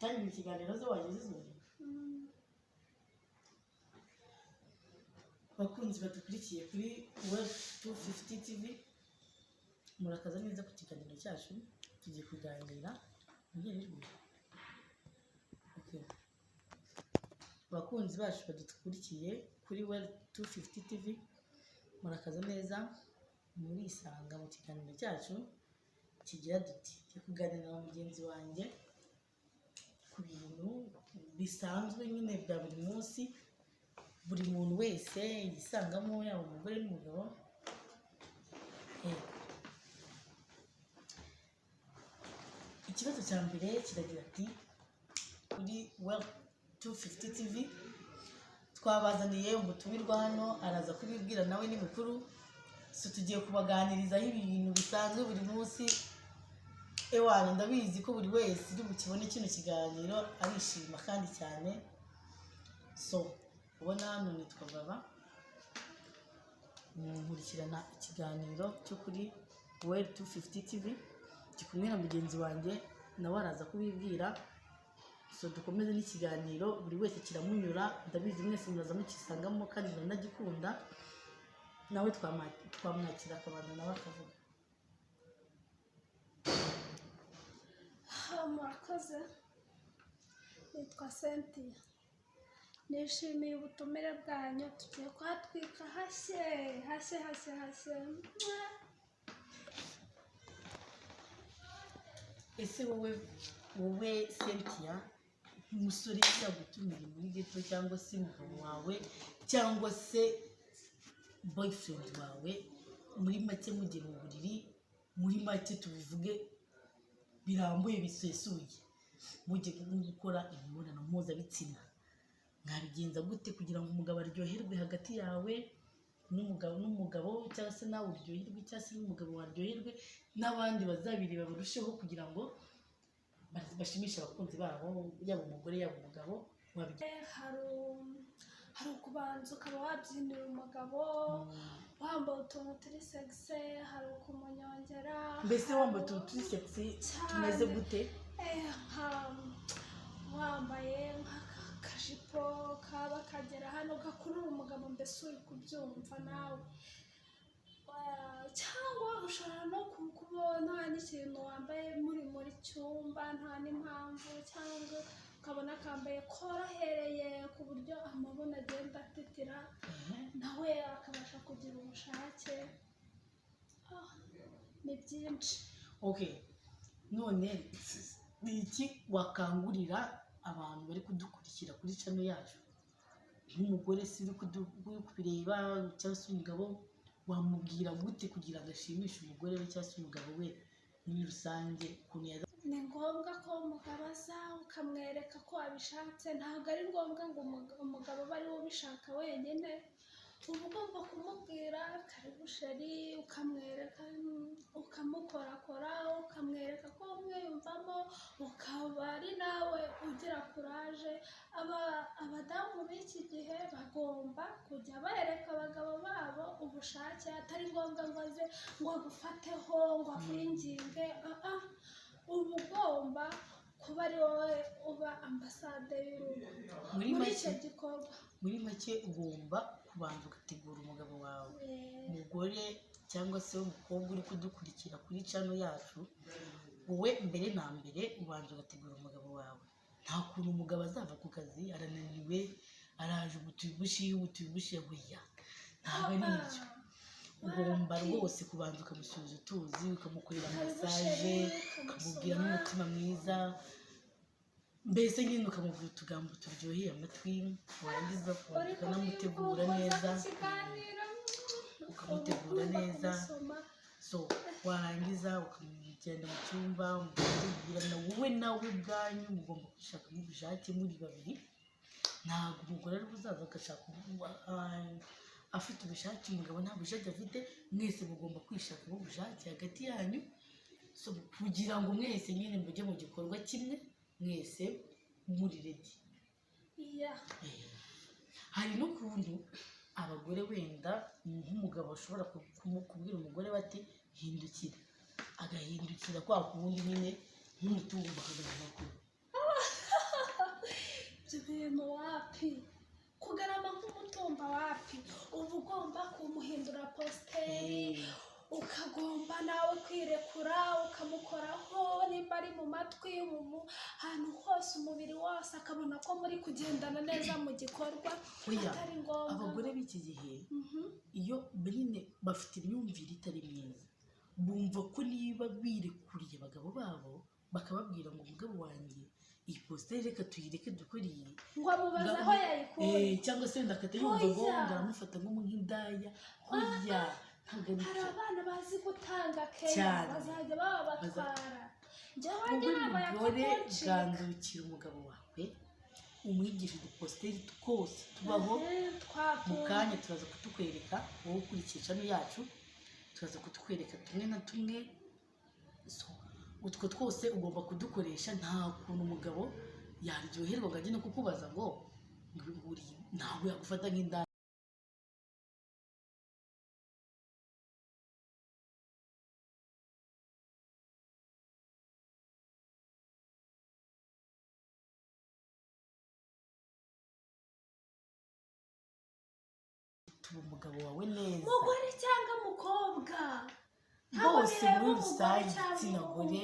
kandi mu kiganiro zo wageze izuru. Bakunzi badukurikiye kuri Web 250 TV, murakaza neza ku kiganiro cyacu. Tugiye kuganira mugerejwe. Okay. Bakunzi bacu badukurikiye kuri Web 250 TV, murakaza neza muri isanga mu kiganiro cyacu kigira duti cyo kuganira na mugenzi wanjye ku bintu bisanzwe nyine bya buri munsi, buri muntu wese yisangamo, yaba umugore n'umugabo. Ikibazo cya mbere kiragira ati, kuri Web 250 TV twabazaniye umutumirwa hano, araza kubibwira nawe ni mukuru, so tugiye kubaganirizaho ibintu bisanzwe buri munsi. Ewana ndabizi ko buri wese uri bukibone kino kiganiro arishima kandi cyane. So ubona hano nitwa Baba, nkurikirana ikiganiro cyo kuri Web 250 TV, gikumwe na mugenzi wanjye nawe araza kubibwira. So dukomeze n'ikiganiro, buri wese kiramunyura, ndabizi mwese muraza mukisangamo kandi nanagikunda. Nawe twamwakira akabanza nawe akavuga. Murakoze, nitwa Cynthia, nishimiye ubutumire bwanyu. Tugiye kuhatwika hashye. Ese wowe Cynthia, umusore yagutumiye muri ghetto cyangwa se umugabo wawe cyangwa se boyfriend wawe, muri make mugiye mu buriri, muri make tubivuge birambuye bisesuye, mugiye gukora imibonano mpuzabitsina, mwabigenza gute kugira ngo umugabo aryoherwe hagati yawe n'umugabo cyangwa se nawe uryoherwe cyangwa se n'umugabo waryoherwe n'abandi bazabireba barusheho kugira ngo bashimishe abakunzi babo, yaba umugore yaba umugabo? Hari ukubanza ukaba wabyinira umugabo wambaye utuntu turi sexy, hari ukumunyongera. Mbese wambaye utuntu turi sexy tumeze gute? Wambaye nk'akajipo kaba kagera hano gakurura umugabo, mbese uri kubyumva nawe. Cyangwa ushobora no kubona n'ikintu wambaye muri cyumba nta n'impamvu, cyangwa ukabona kambaye korohereye ku buryo amabona agenda atitira, nawe akabasha kugira ubushake. Ni byinshi. Okay, none ni iki wakangurira abantu bari kudukurikira kuri channel yacu? Nk'umugore si uri kubireba cyangwa se umugabo, wamubwira gute kugira ngo ashimishe umugore we cyangwa se umugabo we muri rusange? Ni ngombwa ko umugabo aza ukamwereka ko abishatse. Ntabwo ari ngombwa ngo umugabo aba ari we ubishaka wenyine. Uba ugomba kumubwira karibu sheri, ukamwereka, ukamukorakora, ukamwereka ko umwiyumvamo, ukaba ari nawe ugira kuraje. Abadamu b'iki gihe bagomba kujya bereka abagabo babo ubushake, atari ngombwa ngo aze ngo agufateho ngo akwinginge. Uba ugomba kuba ari wowe uba ambasade y'urugo muri icyo gikorwa. Muri make ugomba kubanza ugategura umugabo wawe. Umugore cyangwa se umukobwa uri kudukurikira kuri channel yacu, wowe mbere na mbere ubanza ugategura umugabo wawe. Nta kuntu umugabo azava ku kazi arananiwe, araje ubutubushiye buya, ntabwo ari ibyo. Ugomba rwose kubanza ukamusubiza utuzi, ukamukorera massage, ukamubwira n'umutima mwiza, mbese nyine ukamubwira utugambo turyoheye amatwi. Warangiza ukanamutegura neza, so warangiza ukamugenda mu cyumba, umubwira wowe nawe ubwanyu mugomba kwishakamo ubushake muri babiri. Ntabwo umugore ari buzaza agashaka afite ubushake, umugabo nta bushake afite. Mwese mugomba kwishakamo ubushake hagati yanyu, so kugira ngo mwese nyine mujye mu gikorwa kimwe, mwese muri ready. Hari n'ukuntu abagore wenda nk'umugabo ashobora kubwira umugore bati hindukira, agahindukira kwa kundi nyine nk'umutungo bakagana amakuru. ibyo bintu wapi kugarama nk'umutumba wapi uba ugomba kumuhindura positeri ukagomba nawe kwirekura ukamukoraho nimba ari mu matwi ahantu hose umubiri wose akabona ko muri kugendana neza mu gikorwa atari ngombwa. Abagore b'iki gihe iyo nyine bafite imyumvire itari myiza bumva ko niba birekuriye abagabo babo bakababwira ngo umugabo wanjye iyi positeri reka tuyireke dukuriye ngo amubaza aho yayikuye cyangwa se ndakata yumva ngo ngaramufata nk'indaya. Oya hari abana bazi gutanga kera bazajya babatwara. Umugore gandukira umugabo wawe umwigisha uduposteri twose tubaho mu kanya turaza kutukwereka wowe ukurikiye channel yacu turaza kutukwereka tumwe na tumwe. Utwo twose ugomba kudukoresha nta kuntu umugabo yaryoherwa ngo ajye no kukubaza ngo ntabwo yagufata nk'indaya. Umugabo wawe neza mugore cyangwa mukobwa bose muri rusange igitsina gore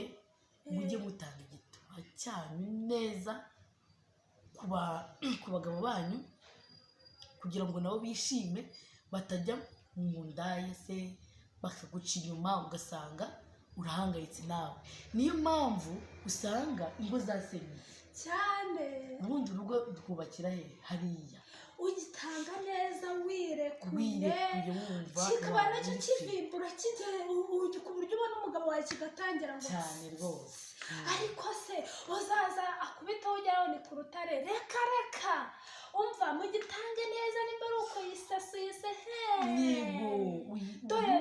mujye mutanga igituba cyanyu neza ku bagabo banyu kugira ngo nabo bishime batajya mu ndaya se bakaguca inyuma ugasanga urahangayitse nawe. Niyo mpamvu usanga ingo zasenyutse cyane. Ubundi urugo rwubakira he hariya ugitanga neza wirekuye kikaba nacyo kivimbura kigera ku buryo ubona umugabo wawe kigatangira ngo cyane rwose. Ariko se uzaza akubitaho ujyaho ni ku rutare reka umva mugitange neza nimba ari uko yisasuyise yego dore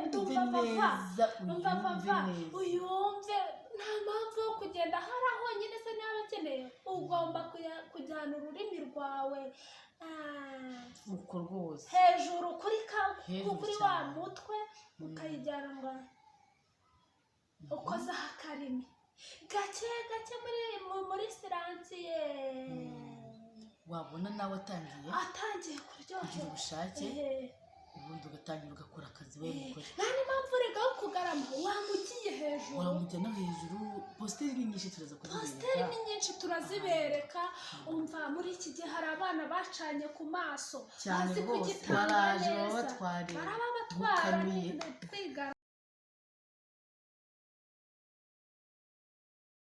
umva vava uyumve nta mpamvu yo kugenda hari honyine se niba akeneye ugomba kujyana ururimi rwawe uko rwose hejuru kuri wa mutwe ukayijyana ngo ukozaho akarimi gake muri siransiye wabona nawe atangiye kuryohera ubushake ubundi ugatangira ugakora akazi we mukore. nta n'impamvu rega yo kugarama wamugiye hejuru wamujya no hejuru. Posteri ni nyinshi turazibereka umva muri iki gihe hari abana bacanye ku maso bazi kugitanga neza barababatwara twigara.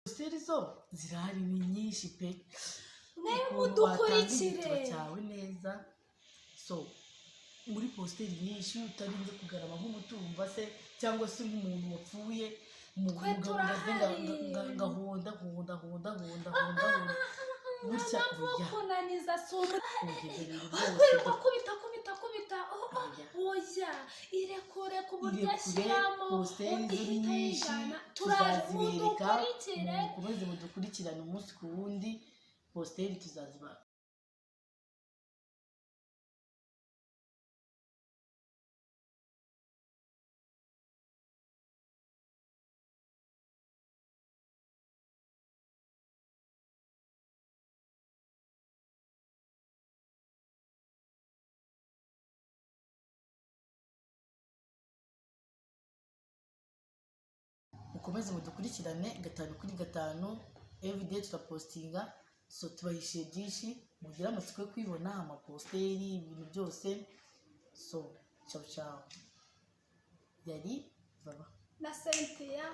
Posteri zo zirahari ni nyinshi pe nayo mudukurikire cyawe neza. Muri posteri nyinshi utarinze kugarama nk'umutumba se cyangwa se nk'umuntu wapfuye umugabo ngahonda gutya kunaniza sura kubita oya irekure ku buryo ashyiramo posteri nyinshi tuzazibereka mukomeze mudukurikirane umunsi ku wundi. Posteri tuzaziba mukomeze mudukurikirane 5/5 everyday turapostinga. Tubahishiye byinshi mugira amatsiko yo kwibona amaposteri ibintu byose. Ciao yari Vava na Cynthia.